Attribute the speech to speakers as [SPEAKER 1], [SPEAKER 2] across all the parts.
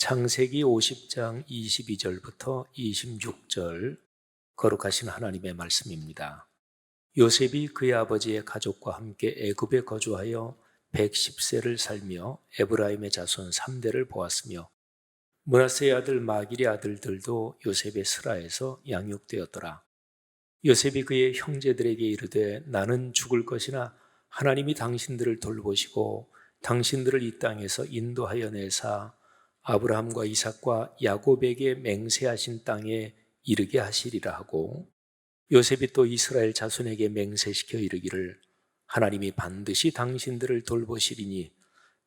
[SPEAKER 1] 창세기 50장 22절부터 26절 거룩하신 하나님의 말씀입니다. 요셉이 그의 아버지의 가족과 함께 애굽에 거주하여 110세를 살며 에브라임의 자손 3대를 보았으며 므낫세의 아들 마길의 아들들도 요셉의 스라에서 양육되었더라. 요셉이 그의 형제들에게 이르되 나는 죽을 것이나 하나님이 당신들을 돌보시고 당신들을 이 땅에서 인도하여 내사 아브라함과 이삭과 야곱에게 맹세하신 땅에 이르게 하시리라 하고, 요셉이 또 이스라엘 자손에게 맹세시켜 이르기를 하나님이 반드시 당신들을 돌보시리니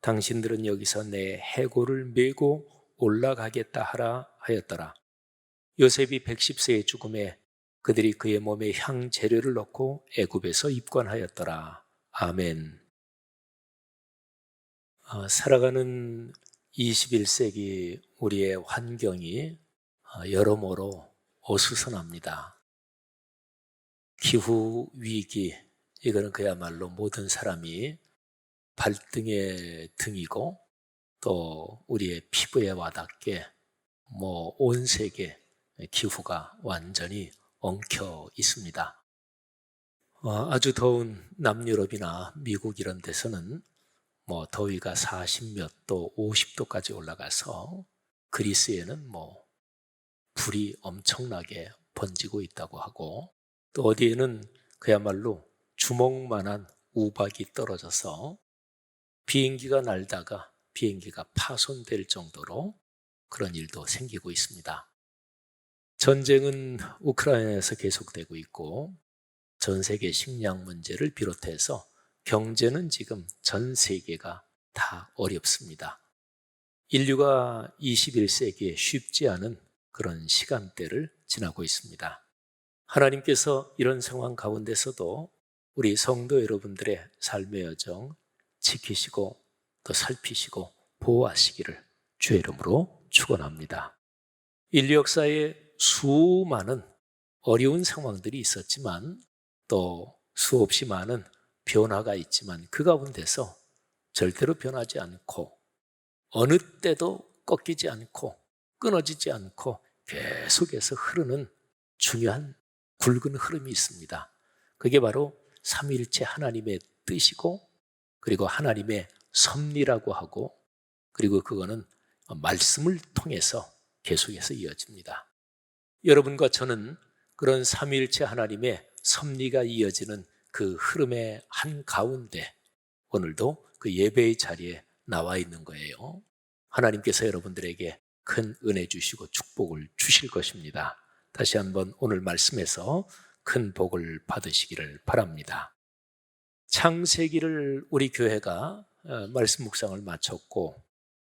[SPEAKER 1] 당신들은 여기서 내 해골을 메고 올라가겠다 하라 하였더라. 요셉이 110세의 죽음에 그들이 그의 몸에 향 재료를 넣고 애굽에서 입관하였더라. 아멘. 살아가는 21세기 우리의 환경이 여러모로 어수선합니다. 기후 위기, 이거는 그야말로 모든 사람이 발등에 등이고 또 우리의 피부에 와닿게 온 세계 기후가 완전히 엉켜 있습니다. 아주 더운 남유럽이나 미국 이런 데서는 더위가 40몇 도, 50도까지 올라가서 그리스에는 불이 엄청나게 번지고 있다고 하고, 또 어디에는 그야말로 주먹만한 우박이 떨어져서 비행기가 날다가 비행기가 파손될 정도로 그런 일도 생기고 있습니다. 전쟁은 우크라이나에서 계속되고 있고 전 세계 식량 문제를 비롯해서 경제는 지금 전 세계가 다 어렵습니다. 인류가 21세기에 쉽지 않은 그런 시간대를 지나고 있습니다. 하나님께서 이런 상황 가운데서도 우리 성도 여러분들의 삶의 여정 지키시고 또 살피시고 보호하시기를 주의 이름으로 축원합니다. 인류 역사에 수많은 어려운 상황들이 있었지만 또 수없이 많은 변화가 있지만 그 가운데서 절대로 변하지 않고 어느 때도 꺾이지 않고 끊어지지 않고 계속해서 흐르는 중요한 굵은 흐름이 있습니다. 그게 바로 삼위일체 하나님의 뜻이고 그리고 하나님의 섭리라고 하고, 그리고 그거는 말씀을 통해서 계속해서 이어집니다. 여러분과 저는 그런 삼위일체 하나님의 섭리가 이어지는 그 흐름의 한가운데 오늘도 그 예배의 자리에 나와 있는 거예요. 하나님께서 여러분들에게 큰 은혜 주시고 축복을 주실 것입니다. 다시 한번 오늘 말씀에서 큰 복을 받으시기를 바랍니다. 창세기를 우리 교회가 말씀 묵상을 마쳤고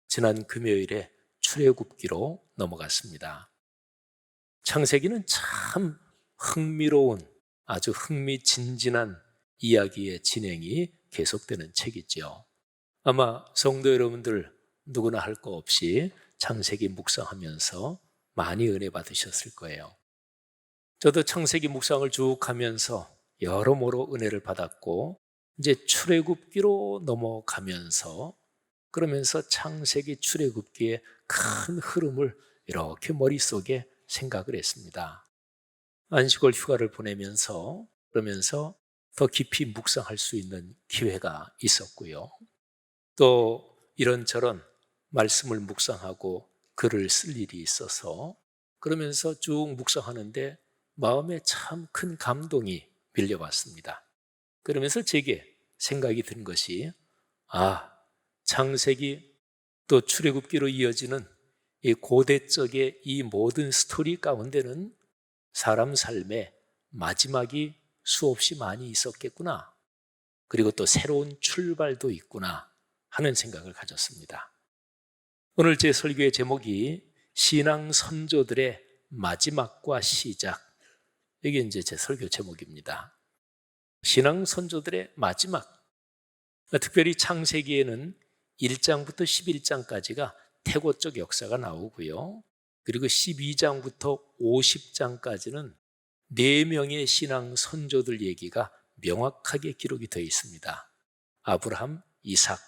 [SPEAKER 1] 지난 금요일에 출애굽기로 넘어갔습니다. 창세기는 참 흥미로운 아주 흥미진진한 이야기의 진행이 계속되는 책이죠. 아마 성도 여러분들 누구나 할 거 없이 창세기 묵상하면서 많이 은혜 받으셨을 거예요. 저도 창세기 묵상을 쭉 하면서 여러모로 은혜를 받았고 이제 출애굽기로 넘어가면서 그러면서 창세기 출애굽기의 큰 흐름을 이렇게 머릿속에 생각을 했습니다. 안식월 휴가를 보내면서 그러면서 더 깊이 묵상할 수 있는 기회가 있었고요. 또 이런저런 말씀을 묵상하고 글을 쓸 일이 있어서 그러면서 쭉 묵상하는데 마음에 참 큰 감동이 밀려왔습니다. 그러면서 제게 생각이 든 것이 창세기 또 출애굽기로 이어지는 이 고대적의 이 모든 스토리 가운데는 사람 삶의 마지막이 수없이 많이 있었겠구나. 그리고 또 새로운 출발도 있구나 하는 생각을 가졌습니다. 오늘 제 설교의 제목이 신앙 선조들의 마지막과 시작. 이게 이제 제 설교 제목입니다. 신앙 선조들의 마지막. 특별히 창세기에는 1장부터 11장까지가 태고적 역사가 나오고요. 그리고 12장부터 50장까지는 4명의 신앙 선조들 얘기가 명확하게 기록이 되어 있습니다. 아브라함, 이삭,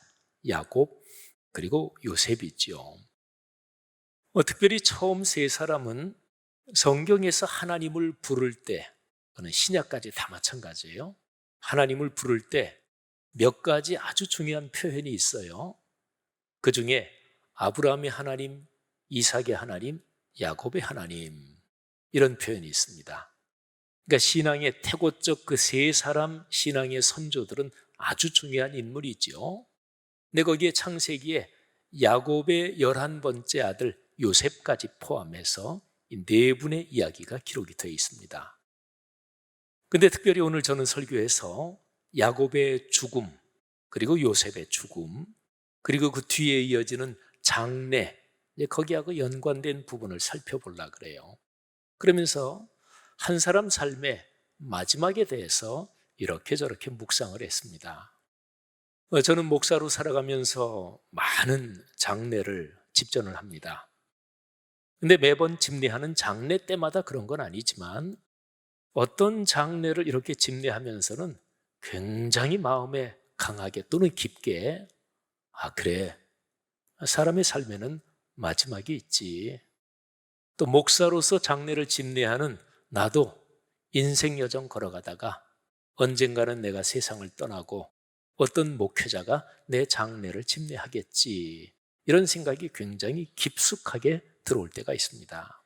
[SPEAKER 1] 야곱, 그리고 요셉이죠. 특별히 처음 세 사람은 성경에서 하나님을 부를 때, 그는 신약까지 다 마찬가지예요. 하나님을 부를 때 몇 가지 아주 중요한 표현이 있어요. 그 중에 아브라함의 하나님, 이삭의 하나님, 야곱의 하나님, 이런 표현이 있습니다. 그러니까 신앙의 태고적 그 세 사람 신앙의 선조들은 아주 중요한 인물이죠. 근데 거기에 창세기에 야곱의 11번째 아들 요셉까지 포함해서 이 네 분의 이야기가 기록이 되어 있습니다. 근데 특별히 오늘 저는 설교에서 야곱의 죽음, 그리고 요셉의 죽음, 그리고 그 뒤에 이어지는 장례, 거기하고 연관된 부분을 살펴보려고 그래요. 그러면서 한 사람 삶의 마지막에 대해서 이렇게 저렇게 묵상을 했습니다. 저는 목사로 살아가면서 많은 장례를 집전을 합니다. 근데 매번 집례하는 장례 때마다 그런 건 아니지만 어떤 장례를 이렇게 집례하면서는 굉장히 마음에 강하게 또는 깊게, 아, 그래, 사람의 삶에는 마지막이 있지. 또 목사로서 장례를 집례하는 나도 인생 여정 걸어가다가 언젠가는 내가 세상을 떠나고 어떤 목회자가 내 장례를 집례하겠지. 이런 생각이 굉장히 깊숙하게 들어올 때가 있습니다.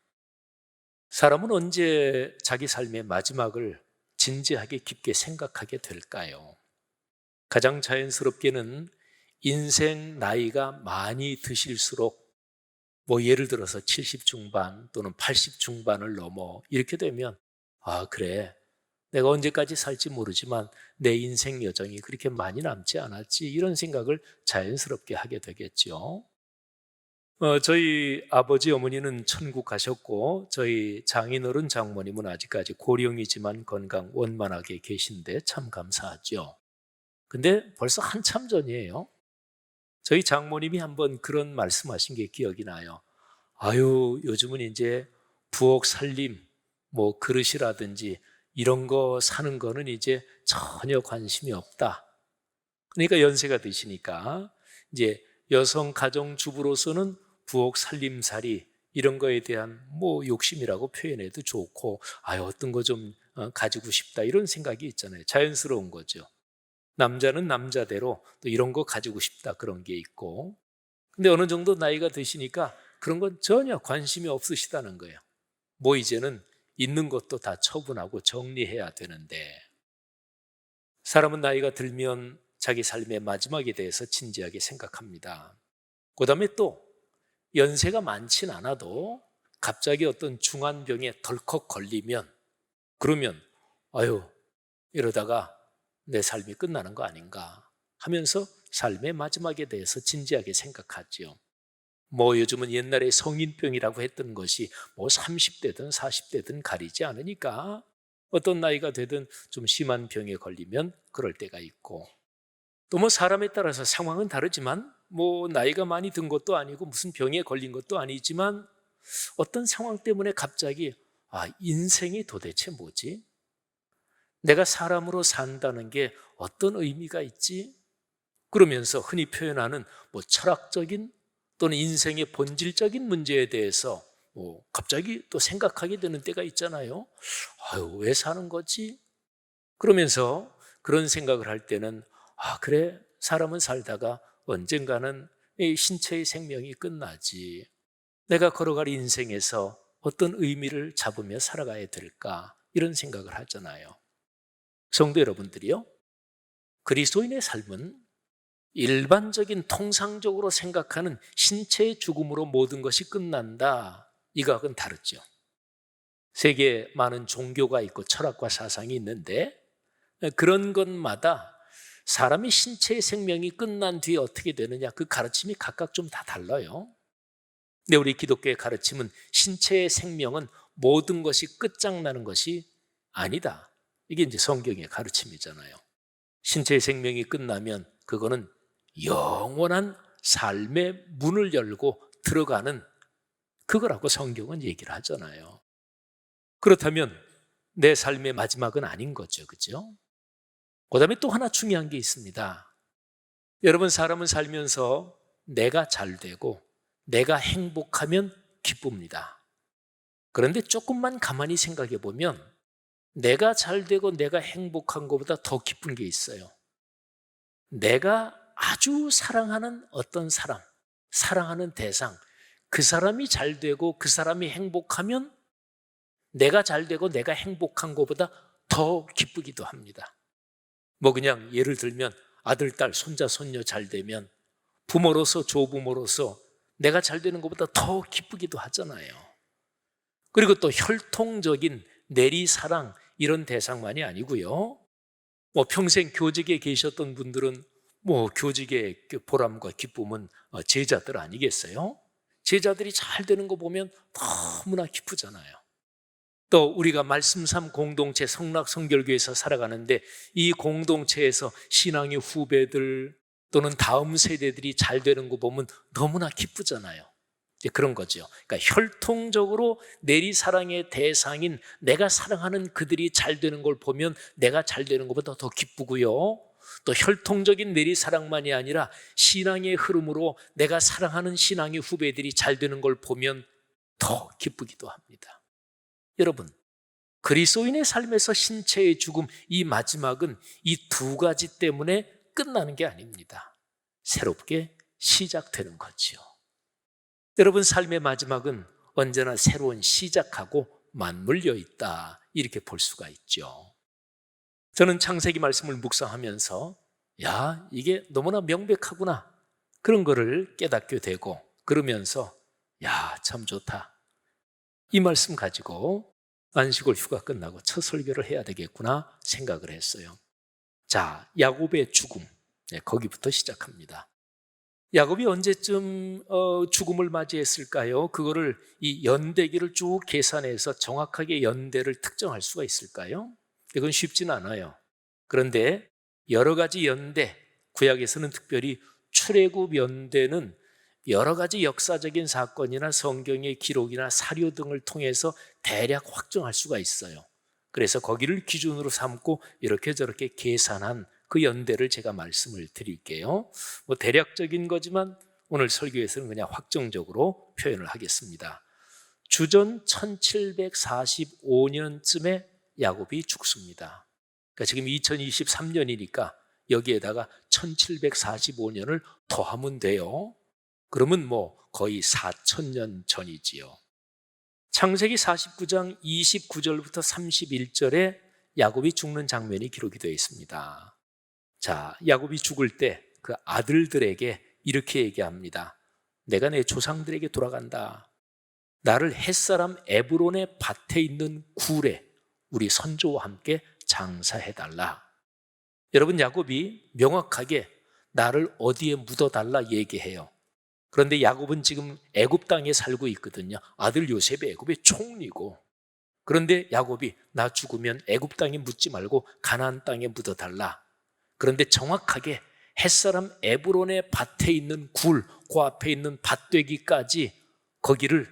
[SPEAKER 1] 사람은 언제 자기 삶의 마지막을 진지하게 깊게 생각하게 될까요? 가장 자연스럽게는 인생 나이가 많이 드실수록 예를 들어서 70 중반 또는 80 중반을 넘어 이렇게 되면 아, 그래. 내가 언제까지 살지 모르지만 내 인생 여정이 그렇게 많이 남지 않았지. 이런 생각을 자연스럽게 하게 되겠죠. 저희 아버지 어머니는 천국 가셨고 저희 장인어른 장모님은 아직까지 고령이지만 건강 원만하게 계신데 참 감사하죠. 근데 벌써 한참 전이에요. 저희 장모님이 한번 그런 말씀하신 게 기억이 나요. 아유, 요즘은 이제 부엌 살림, 그릇이라든지 이런 거 사는 거는 이제 전혀 관심이 없다. 그러니까 연세가 드시니까 이제 여성 가정주부로서는 부엌 살림살이 이런 거에 대한 욕심이라고 표현해도 좋고, 어떤 거 좀 가지고 싶다 이런 생각이 있잖아요. 자연스러운 거죠. 남자는 남자대로 또 이런 거 가지고 싶다 그런 게 있고, 근데 어느 정도 나이가 드시니까 그런 건 전혀 관심이 없으시다는 거예요. 이제는 있는 것도 다 처분하고 정리해야 되는데, 사람은 나이가 들면 자기 삶의 마지막에 대해서 진지하게 생각합니다. 그 다음에 또 연세가 많진 않아도 갑자기 어떤 중환병에 덜컥 걸리면, 그러면 아유, 이러다가 내 삶이 끝나는 거 아닌가 하면서 삶의 마지막에 대해서 진지하게 생각하지요. 요즘은 옛날에 성인병이라고 했던 것이 30대든 40대든 가리지 않으니까 어떤 나이가 되든 좀 심한 병에 걸리면 그럴 때가 있고, 또 사람에 따라서 상황은 다르지만 나이가 많이 든 것도 아니고 무슨 병에 걸린 것도 아니지만 어떤 상황 때문에 갑자기 인생이 도대체 뭐지? 내가 사람으로 산다는 게 어떤 의미가 있지? 그러면서 흔히 표현하는 철학적인 또는 인생의 본질적인 문제에 대해서 갑자기 또 생각하게 되는 때가 있잖아요. 왜 사는 거지? 그러면서 그런 생각을 할 때는 그래, 사람은 살다가 언젠가는 이 신체의 생명이 끝나지. 내가 걸어갈 인생에서 어떤 의미를 잡으며 살아가야 될까? 이런 생각을 하잖아요. 성도 여러분들이요, 그리스도인의 삶은 일반적인 통상적으로 생각하는 신체의 죽음으로 모든 것이 끝난다, 이거하고는 다르죠. 세계에 많은 종교가 있고 철학과 사상이 있는데 그런 것마다 사람이 신체의 생명이 끝난 뒤에 어떻게 되느냐, 그 가르침이 각각 좀 다 달라요. 근데 우리 기독교의 가르침은 신체의 생명은 모든 것이 끝장나는 것이 아니다. 이게 이제 성경의 가르침이잖아요. 신체의 생명이 끝나면 그거는 영원한 삶의 문을 열고 들어가는 그거라고 성경은 얘기를 하잖아요. 그렇다면 내 삶의 마지막은 아닌 거죠. 그죠? 그 다음에 또 하나 중요한 게 있습니다. 여러분, 사람은 살면서 내가 잘 되고 내가 행복하면 기쁩니다. 그런데 조금만 가만히 생각해 보면 내가 잘 되고 내가 행복한 것보다 더 기쁜 게 있어요. 내가 아주 사랑하는 어떤 사람, 사랑하는 대상, 그 사람이 잘 되고 그 사람이 행복하면 내가 잘 되고 내가 행복한 것보다 더 기쁘기도 합니다. 뭐 그냥 예를 들면 아들, 딸, 손자, 손녀 잘 되면 부모로서 조부모로서 내가 잘 되는 것보다 더 기쁘기도 하잖아요. 그리고 또 혈통적인 내리사랑 이런 대상만이 아니고요. 뭐 평생 교직에 계셨던 분들은 뭐 교직의 보람과 기쁨은 제자들 아니겠어요? 제자들이 잘 되는 거 보면 너무나 기쁘잖아요. 또 우리가 말씀삼 공동체 성락성결교에서 살아가는데 이 공동체에서 신앙의 후배들 또는 다음 세대들이 잘 되는 거 보면 너무나 기쁘잖아요. 이제 그런 거죠. 그러니까 혈통적으로 내리사랑의 대상인 내가 사랑하는 그들이 잘 되는 걸 보면 내가 잘 되는 것보다 더 기쁘고요. 또 혈통적인 내리사랑만이 아니라 신앙의 흐름으로 내가 사랑하는 신앙의 후배들이 잘 되는 걸 보면 더 기쁘기도 합니다. 여러분, 그리스도인의 삶에서 신체의 죽음, 이 마지막은 이 두 가지 때문에 끝나는 게 아닙니다. 새롭게 시작되는 거지요. 여러분, 삶의 마지막은 언제나 새로운 시작하고 맞물려 있다, 이렇게 볼 수가 있죠. 저는 창세기 말씀을 묵상하면서 이게 너무나 명백하구나, 그런 거를 깨닫게 되고, 그러면서 참 좋다, 이 말씀 가지고 안식월 휴가 끝나고 첫 설교를 해야 되겠구나 생각을 했어요. 자, 야곱의 죽음, 거기부터 시작합니다. 야곱이 언제쯤 죽음을 맞이했을까요? 그거를 이 연대기를 쭉 계산해서 정확하게 연대를 특정할 수가 있을까요? 이건 쉽진 않아요. 그런데 여러 가지 연대, 구약에서는 특별히 출애굽 연대는 여러 가지 역사적인 사건이나 성경의 기록이나 사료 등을 통해서 대략 확정할 수가 있어요. 그래서 거기를 기준으로 삼고 이렇게 저렇게 계산한 그 연대를 제가 말씀을 드릴게요. 뭐 대략적인 거지만 오늘 설교에서는 그냥 확정적으로 표현을 하겠습니다. 주전 1745년쯤에 야곱이 죽습니다. 그러니까 지금 2023년이니까 여기에다가 1745년을 더하면 돼요. 그러면 뭐 거의 4,000년 전이지요. 창세기 49장 29절부터 31절에 야곱이 죽는 장면이 기록이 되어 있습니다. 자, 야곱이 죽을 때 그 아들들에게 이렇게 얘기합니다. 내가 내 조상들에게 돌아간다. 나를 햇사람 에브론의 밭에 있는 굴에 우리 선조와 함께 장사해달라. 여러분, 야곱이 명확하게 나를 어디에 묻어달라 얘기해요. 그런데 야곱은 지금 애굽 땅에 살고 있거든요. 아들 요셉이 애굽의 총리고. 그런데 야곱이 나 죽으면 애굽 땅에 묻지 말고 가나안 땅에 묻어달라. 그런데 정확하게 햇사람 에브론의 밭에 있는 굴, 그 앞에 있는 밭되기까지 거기를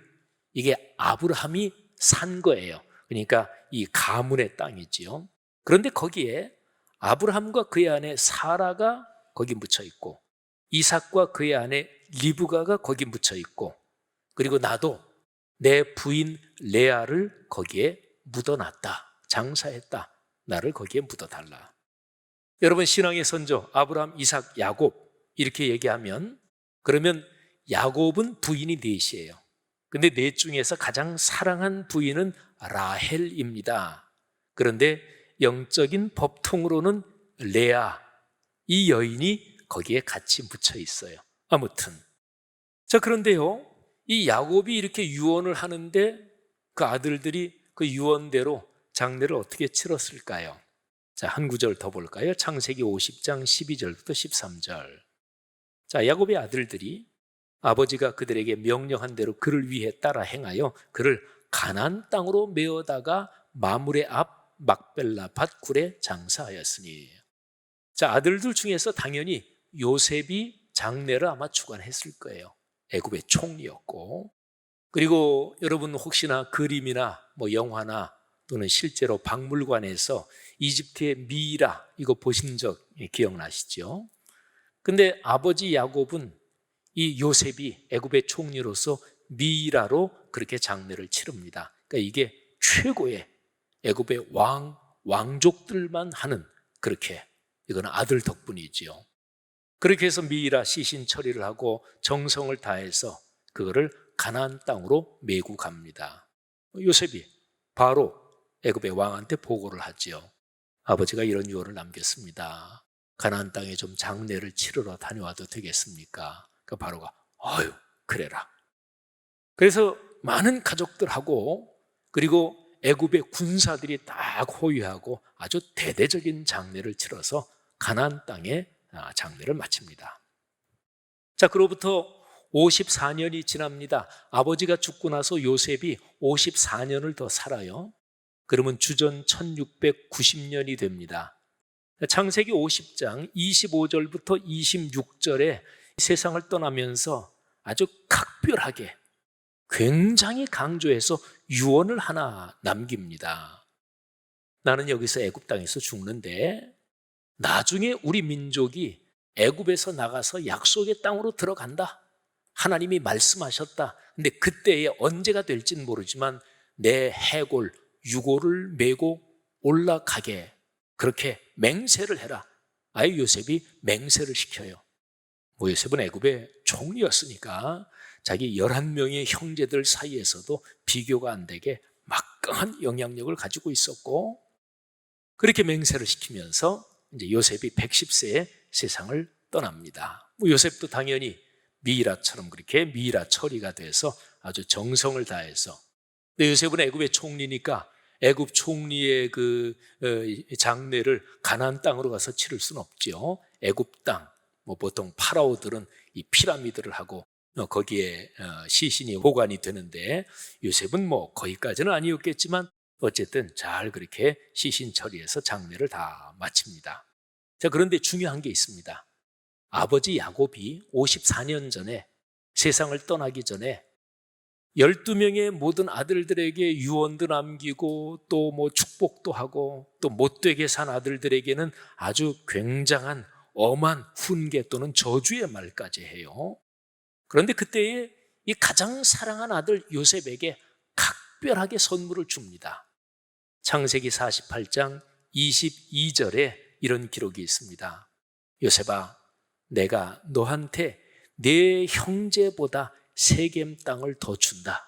[SPEAKER 1] 이게 아브라함이 산 거예요. 그러니까 이 가문의 땅이지요. 그런데 거기에 아브라함과 그의 아내 사라가 거기 묻혀 있고 이삭과 그의 아내 리브가가 거기 묻혀 있고 그리고 나도 내 부인 레아를 거기에 묻어놨다. 장사했다. 나를 거기에 묻어달라. 여러분, 신앙의 선조 아브라함, 이삭, 야곱 이렇게 얘기하면 그러면 야곱은 부인이 넷이에요. 근데 넷 중에서 가장 사랑한 부인은 라헬입니다. 그런데 영적인 법통으로는 레아, 이 여인이 거기에 같이 묻혀 있어요. 아무튼 자, 그런데요, 이 야곱이 이렇게 유언을 하는데 그 아들들이 그 유언대로 장례를 어떻게 치렀을까요? 자, 한 구절 더 볼까요? 창세기 50장 12절부터 13절. 자, 야곱의 아들들이 아버지가 그들에게 명령한 대로 그를 위해 따라 행하여 그를 가나안 땅으로 메어다가 마므레 앞 막벨라 밭굴에 장사하였으니. 자, 아들들 중에서 당연히 요셉이 장례를 아마 주관했을 거예요. 애굽의 총리였고, 그리고 여러분 혹시나 그림이나 뭐 영화나 또는 실제로 박물관에서 이집트의 미이라 이거 보신 적 기억나시죠? 근데 아버지 야곱은 이 요셉이 애굽의 총리로서 미라로 그렇게 장례를 치릅니다. 그러니까 이게 최고의 애굽의 왕족들만 하는, 그렇게 이거는 아들 덕분이지요. 그렇게 해서 미이라 시신 처리를 하고 정성을 다해서 그거를 가나안 땅으로 메고 갑니다. 요셉이 바로 애굽의 왕한테 보고를 하지요. 아버지가 이런 유언을 남겼습니다. 가나안 땅에 좀 장례를 치르러 다녀와도 되겠습니까? 그 바로가 아유 그래라. 그래서 많은 가족들하고 그리고 애굽의 군사들이 딱 호위하고 아주 대대적인 장례를 치러서 가나안 땅에 장례를 마칩니다. 자, 그로부터 54년이 지납니다. 아버지가 죽고 나서 요셉이 54년을 더 살아요. 그러면 주전 1690년이 됩니다. 창세기 50장 25절부터 26절에 세상을 떠나면서 아주 각별하게 굉장히 강조해서 유언을 하나 남깁니다. 나는 여기서 애굽 땅에서 죽는데 나중에 우리 민족이 애굽에서 나가서 약속의 땅으로 들어간다. 하나님이 말씀하셨다. 근데 그때에 언제가 될지는 모르지만 내 해골, 유골을 메고 올라가게 그렇게 맹세를 해라. 아예 요셉이 맹세를 시켜요. 요셉은 애굽의 총리였으니까 자기 11명의 형제들 사이에서도 비교가 안 되게 막강한 영향력을 가지고 있었고, 그렇게 맹세를 시키면서 이제 요셉이 110세에 세상을 떠납니다. 요셉도 당연히 미이라처럼 그렇게 미이라 처리가 돼서 아주 정성을 다해서, 근데 요셉은 애굽의 총리니까 애굽 총리의 그 장례를 가나안 땅으로 가서 치를 수는 없죠. 애굽 땅, 보통 파라오들은 이 피라미드를 하고 거기에 시신이 보관이 되는데 요셉은 거기까지는 아니었겠지만 어쨌든 잘 그렇게 시신 처리해서 장례를 다 마칩니다. 자, 그런데 중요한 게 있습니다. 아버지 야곱이 54년 전에 세상을 떠나기 전에 12명의 모든 아들들에게 유언도 남기고 또 축복도 하고 또 못되게 산 아들들에게는 아주 굉장한 엄한 훈계 또는 저주의 말까지 해요. 그런데 그때에 이 가장 사랑한 아들 요셉에게 각별하게 선물을 줍니다. 창세기 48장 22절에 이런 기록이 있습니다. 요셉아, 내가 너한테 내 형제보다 세겜 땅을 더 준다.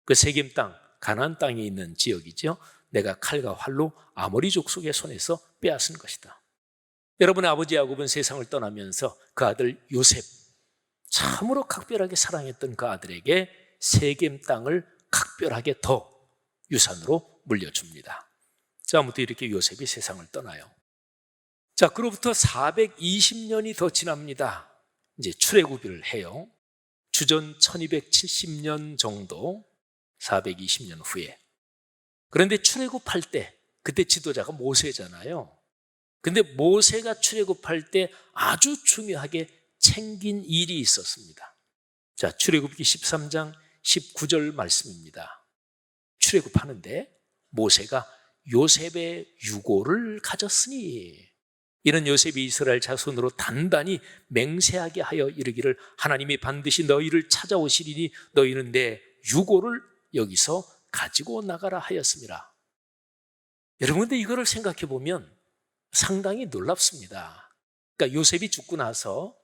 [SPEAKER 1] 그 세겜 땅, 가나안 땅에 있는 지역이죠. 내가 칼과 활로 아모리 족속의 손에서 빼앗은 것이다. 여러분의 아버지 야곱은 세상을 떠나면서 그 아들 요셉, 참으로 각별하게 사랑했던 그 아들에게 세겜 땅을 각별하게 더 유산으로 물려줍니다. 자, 아무튼 이렇게 요셉이 세상을 떠나요. 자, 그로부터 420년이 더 지납니다. 이제 출애굽을 해요. 주전 1270년 정도, 420년 후에. 그런데 출애굽할 때 그때 지도자가 모세잖아요. 근데 모세가 출애굽할 때 아주 중요하게 챙긴 일이 있었습니다. 자, 출애굽기 13장 19절 말씀입니다. 출애굽하는데 모세가 요셉의 유고를 가졌으니, 이는 요셉이 이스라엘 자손으로 단단히 맹세하게 하여 이르기를 하나님이 반드시 너희를 찾아오시리니 너희는 내 유고를 여기서 가지고 나가라 하였습니다. 여러분, 근데 이거를 생각해 보면 상당히 놀랍습니다. 그러니까 요셉이 죽고 나서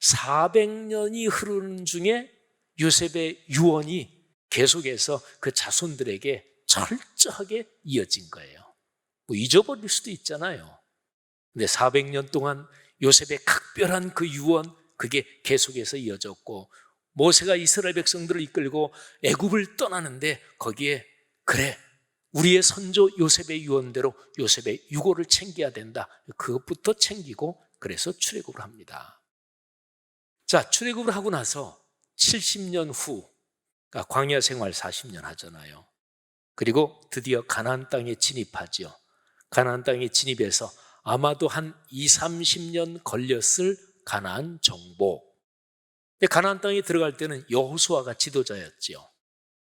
[SPEAKER 1] 400년이 흐르는 중에 요셉의 유언이 계속해서 그 자손들에게 철저하게 이어진 거예요. 잊어버릴 수도 있잖아요. 근데 400년 동안 요셉의 각별한 그 유언, 그게 계속해서 이어졌고, 모세가 이스라엘 백성들을 이끌고 애굽을 떠나는데 거기에 그래, 우리의 선조 요셉의 유언대로 요셉의 유고를 챙겨야 된다. 그것부터 챙기고 그래서 출애굽을 합니다. 자, 출애굽을 하고 나서 70년 후, 그러니까 광야 생활 40년 하잖아요. 그리고 드디어 가나안 땅에 진입하죠. 가나안 땅에 진입해서 아마도 한 20-30년 걸렸을 가나안 정복. 근데 가나안 땅에 들어갈 때는 여호수아가 지도자였죠.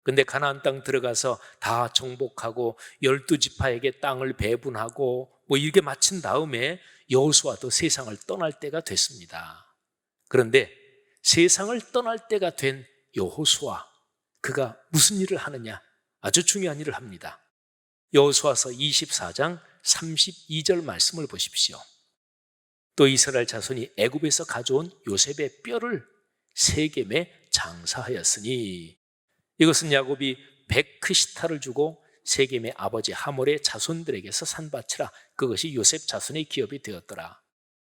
[SPEAKER 1] 근데 가나안 땅 들어가서 다 정복하고 12지파에게 땅을 배분하고 이렇게 마친 다음에 여호수아도 세상을 떠날 때가 됐습니다. 그런데 세상을 떠날 때가 된 여호수아, 그가 무슨 일을 하느냐? 아주 중요한 일을 합니다. 여호수아서 24장 32절 말씀을 보십시오. 또 이스라엘 자손이 애굽에서 가져온 요셉의 뼈를 세겜에 장사하였으니, 이것은 야곱이 베크시타를 주고 세겜의 아버지 하몰의 자손들에게서 산 밭이라. 그것이 요셉 자손의 기업이 되었더라.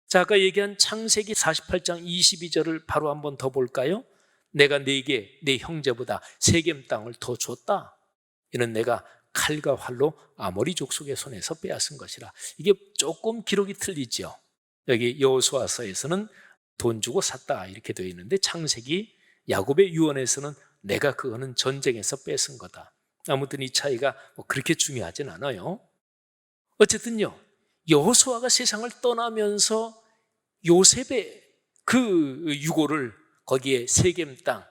[SPEAKER 1] 자, 아까 얘기한 창세기 48장 22절을 바로 한번 더 볼까요? 내가 네게 네 형제보다 세겜 땅을 더 줬다. 이는 내가 칼과 활로 아모리 족속의 손에서 빼앗은 것이라. 이게 조금 기록이 틀리죠. 여기 여호수아서에서는 돈 주고 샀다 이렇게 되어 있는데, 창세기 야곱의 유언에서는 내가 그거는 전쟁에서 뺏은 거다. 아무튼 이 차이가 그렇게 중요하진 않아요. 어쨌든요, 여호수아가 세상을 떠나면서 요셉의 그 유고를 거기에 세겜 땅,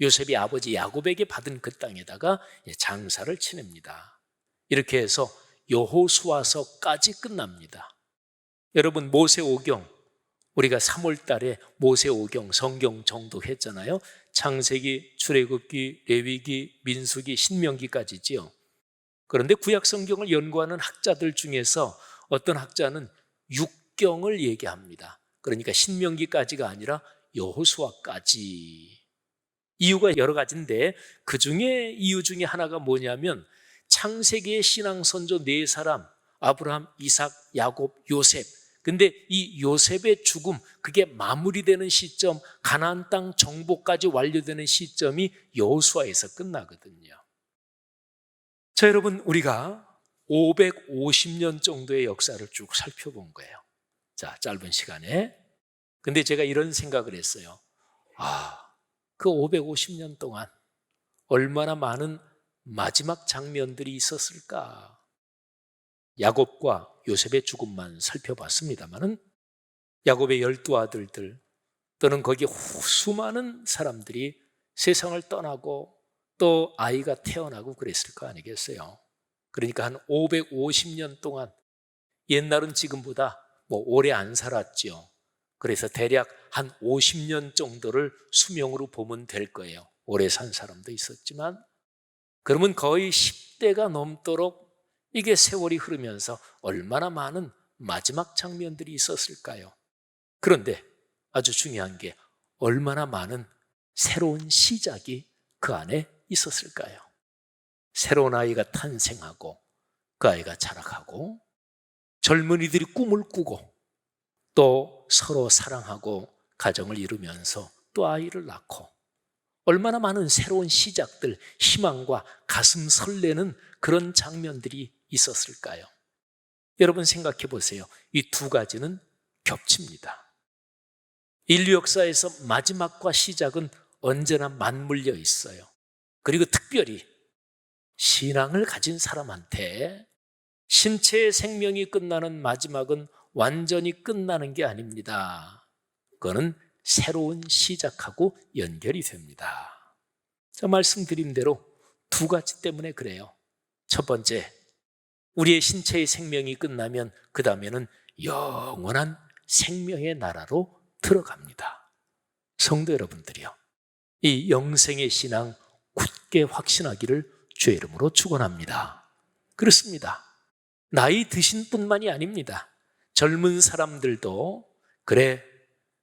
[SPEAKER 1] 요셉이 아버지 야곱에게 받은 그 땅에다가 장사를 치냅니다. 이렇게 해서 여호수아서까지 끝납니다. 여러분, 모세오경, 우리가 3월 달에 모세오경 성경 정독했잖아요. 창세기, 출애굽기, 레위기, 민수기, 신명기까지지요. 그런데 구약 성경을 연구하는 학자들 중에서 어떤 학자는 6경을 얘기합니다. 그러니까 신명기까지가 아니라 여호수아까지. 이유가 여러 가지인데 그 중에 이유 중에 하나가 뭐냐면, 창세기의 신앙 선조 4사람, 아브라함, 이삭, 야곱, 요셉. 근데 이 요셉의 죽음, 그게 마무리되는 시점, 가나안 땅 정복까지 완료되는 시점이 여호수아에서 끝나거든요. 자, 여러분, 우리가 550년 정도의 역사를 쭉 살펴본 거예요. 자, 짧은 시간에. 근데 제가 이런 생각을 했어요. 그 550년 동안 얼마나 많은 마지막 장면들이 있었을까? 야곱과 요셉의 죽음만 살펴봤습니다만은 야곱의 12아들들 또는 거기에 수많은 사람들이 세상을 떠나고 또 아이가 태어나고 그랬을 거 아니겠어요? 그러니까 한 550년 동안, 옛날은 지금보다 오래 안 살았죠. 그래서 대략 한 50년 정도를 수명으로 보면 될 거예요. 오래 산 사람도 있었지만, 그러면 거의 10대가 넘도록 이게 세월이 흐르면서 얼마나 많은 마지막 장면들이 있었을까요? 그런데 아주 중요한 게 얼마나 많은 새로운 시작이 그 안에 있었을까요? 새로운 아이가 탄생하고 그 아이가 자라가고 젊은이들이 꿈을 꾸고 또 서로 사랑하고 가정을 이루면서 또 아이를 낳고, 얼마나 많은 새로운 시작들, 희망과 가슴 설레는 그런 장면들이 있었을까요? 여러분 생각해 보세요. 이 두 가지는 겹칩니다. 인류 역사에서 마지막과 시작은 언제나 맞물려 있어요. 그리고 특별히 신앙을 가진 사람한테 신체의 생명이 끝나는 마지막은 완전히 끝나는 게 아닙니다. 그거는 새로운 시작하고 연결이 됩니다. 자, 말씀드린 대로 두 가지 때문에 그래요. 첫 번째, 우리의 신체의 생명이 끝나면 그 다음에는 영원한 생명의 나라로 들어갑니다. 성도 여러분들이요, 이 영생의 신앙 굳게 확신하기를 주의 이름으로 축원합니다. 그렇습니다. 나이 드신 뿐만이 아닙니다. 젊은 사람들도 그래,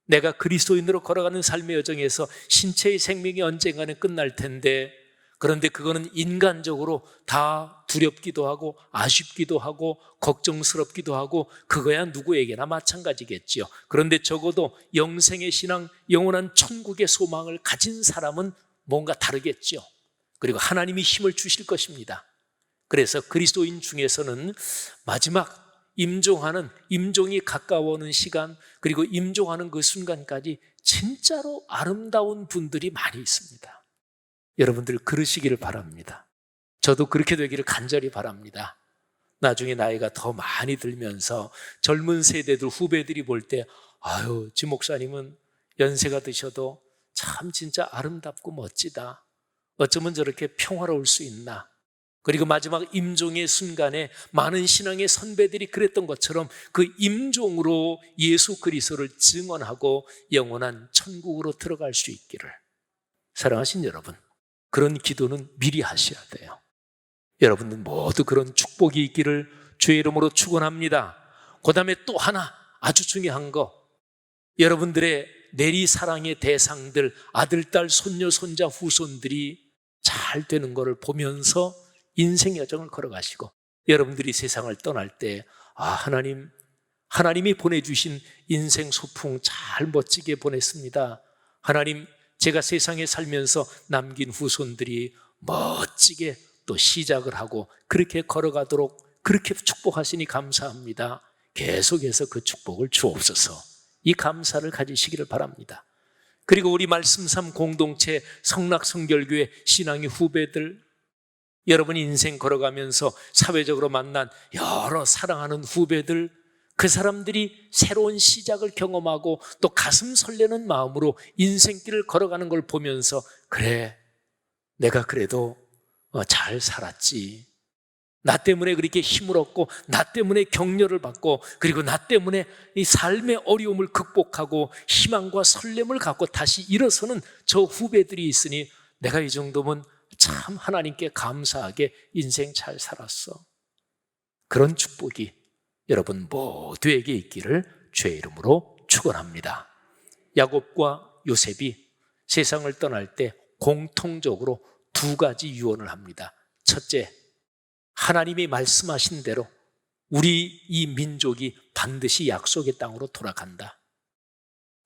[SPEAKER 1] 내가 그리스도인으로 걸어가는 삶의 여정에서 신체의 생명이 언젠가는 끝날 텐데, 그런데 그거는 인간적으로 다 두렵기도 하고 아쉽기도 하고 걱정스럽기도 하고 그거야 누구에게나 마찬가지겠지요. 그런데 적어도 영생의 신앙, 영원한 천국의 소망을 가진 사람은 뭔가 다르겠죠. 그리고 하나님이 힘을 주실 것입니다. 그래서 그리스도인 중에서는 마지막 임종이 가까워오는 시간, 그리고 임종하는 그 순간까지 진짜로 아름다운 분들이 많이 있습니다. 여러분들 그러시기를 바랍니다. 저도 그렇게 되기를 간절히 바랍니다. 나중에 나이가 더 많이 들면서 젊은 세대들, 후배들이 볼 때 아유, 지 목사님은 연세가 드셔도 참 진짜 아름답고 멋지다. 어쩌면 저렇게 평화로울 수 있나. 그리고 마지막 임종의 순간에 많은 신앙의 선배들이 그랬던 것처럼 그 임종으로 예수 그리스도를 증언하고 영원한 천국으로 들어갈 수 있기를. 사랑하신 여러분, 그런 기도는 미리 하셔야 돼요. 여러분들 모두 그런 축복이 있기를 주의 이름으로 축원합니다. 그 다음에 또 하나 아주 중요한 거, 여러분들의 내리사랑의 대상들, 아들, 딸, 손녀, 손자, 후손들이 잘 되는 것을 보면서 인생 여정을 걸어가시고, 여러분들이 세상을 떠날 때 하나님이 보내주신 인생 소풍 잘 멋지게 보냈습니다. 하나님, 제가 세상에 살면서 남긴 후손들이 멋지게 또 시작을 하고 그렇게 걸어가도록 그렇게 축복하시니 감사합니다. 계속해서 그 축복을 주옵소서. 이 감사를 가지시기를 바랍니다. 그리고 우리 말씀삼 공동체 성락성결교회 신앙의 후배들, 여러분이 인생 걸어가면서 사회적으로 만난 여러 사랑하는 후배들, 그 사람들이 새로운 시작을 경험하고 또 가슴 설레는 마음으로 인생길을 걸어가는 걸 보면서, 그래, 내가 그래도 잘 살았지. 나 때문에 그렇게 힘을 얻고, 나 때문에 격려를 받고, 그리고 나 때문에 이 삶의 어려움을 극복하고 희망과 설렘을 갖고 다시 일어서는 저 후배들이 있으니 내가 이 정도면 참 하나님께 감사하게 인생 잘 살았어. 그런 축복이 여러분 모두에게 있기를 주의 이름으로 축원합니다. 야곱과 요셉이 세상을 떠날 때 공통적으로 두 가지 유언을 합니다. 첫째, 하나님이 말씀하신 대로 우리 이 민족이 반드시 약속의 땅으로 돌아간다.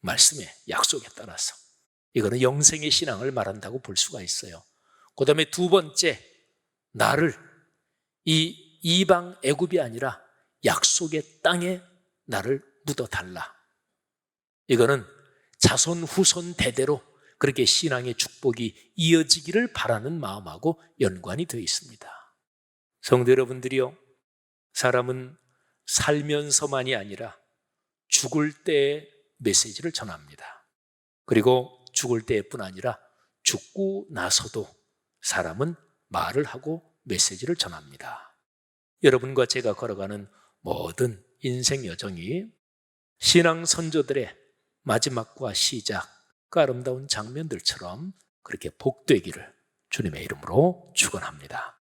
[SPEAKER 1] 말씀의 약속에 따라서. 이거는 영생의 신앙을 말한다고 볼 수가 있어요. 그 다음에 두 번째, 나를 이 이방 애굽이 아니라 약속의 땅에 나를 묻어달라. 이거는 자손 후손 대대로 그렇게 신앙의 축복이 이어지기를 바라는 마음하고 연관이 되어 있습니다. 성도 여러분들이요, 사람은 살면서만이 아니라 죽을 때의 메시지를 전합니다. 그리고 죽을 때뿐 아니라 죽고 나서도 사람은 말을 하고 메시지를 전합니다. 여러분과 제가 걸어가는 모든 인생 여정이 신앙 선조들의 마지막과 시작, 그 아름다운 장면들처럼 그렇게 복되기를 주님의 이름으로 축원합니다.